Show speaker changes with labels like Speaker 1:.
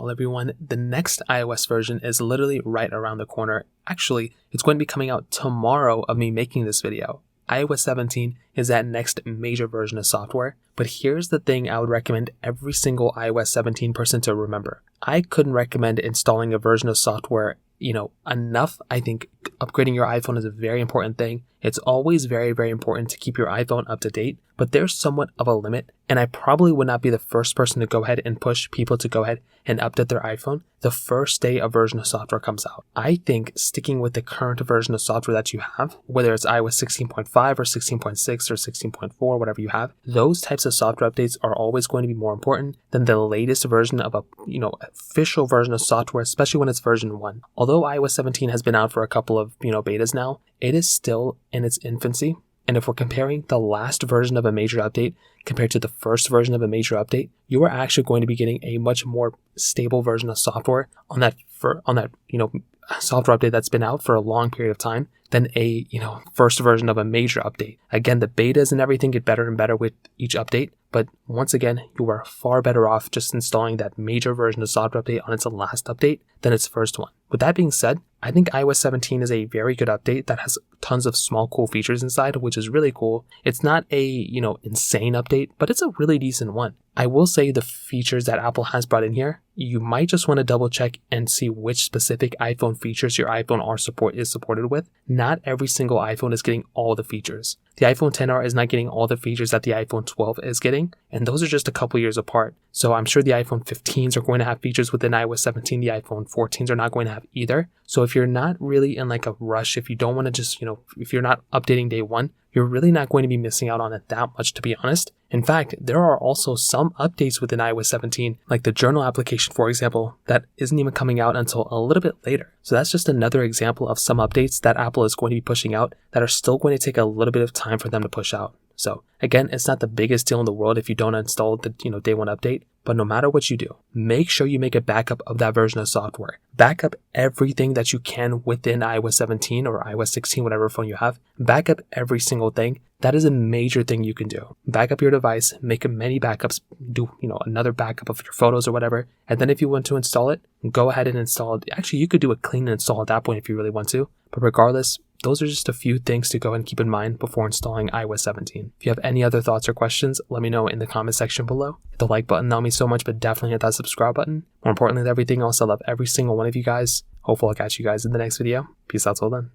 Speaker 1: Well, everyone, the next iOS version is literally right around the corner. Actually, it's going to be coming out tomorrow of me making this video. iOS 17 is that next major version of software, but here's the thing I would recommend every single iOS 17 person to remember. I couldn't recommend installing a version of software enough. I think upgrading your iPhone is a very important thing. It's always very, very important to keep your iPhone up to date, but there's somewhat of a limit, and I probably would not be the first person to go ahead and push people to go ahead and update their iPhone the first day a version of software comes out. I think sticking with the current version of software that you have, whether it's iOS 16.5 or 16.6 or 16.4, whatever you have, those types of software updates are always going to be more important than the latest version of a official version of software, especially when it's version 1. Although iOS 17 has been out for a couple of betas now, it is still in its infancy. And if we're comparing the last version of a major update compared to the first version of a major update, you are actually going to be getting a much more stable version of software on that software update that's been out for a long period of time than a first version of a major update. Again, the betas and everything get better and better with each update, but once again, you are far better off just installing that major version of software update on its last update than its first one. With that being said, I think iOS 17 is a very good update that has tons of small cool features inside, which is really cool. It's not a, insane update, but it's a really decent one. I will say the features that Apple has brought in here, you might just want to double check and see which specific iPhone features your iPhone is supported with. Not every single iPhone is getting all the features. The iPhone XR is not getting all the features that the iPhone 12 is getting, and those are just a couple years apart. So I'm sure the iPhone 15s are going to have features within iOS 17. The iPhone 14s are not going to have either. So if you're not really in like a rush, if you don't want to just, if you're not updating day one, you're really not going to be missing out on it that much, to be honest. In fact, there are also some updates within iOS 17, like the journal application, for example, that isn't even coming out until a little bit later. So that's just another example of some updates that Apple is going to be pushing out that are still going to take a little bit of time for them to push out. So again, it's not the biggest deal in the world if you don't install the day one update, but no matter what you do, make sure you make a backup of that version of software. Back up everything that you can within iOS 17 or iOS 16, whatever phone you have. Back up every single thing. That is a major thing you can do. Back up your device, make many backups, do another backup of your photos or whatever, and then if you want to install it, go ahead and install it. Actually, you could do a clean install at that point if you really want to, but regardless, those are just a few things to go and keep in mind before installing iOS 17. If you have any other thoughts or questions, let me know in the comment section below. Hit the like button, that'll mean so much, but definitely hit that subscribe button. More importantly than everything else, I love every single one of you guys. Hopefully I'll catch you guys in the next video. Peace out till then.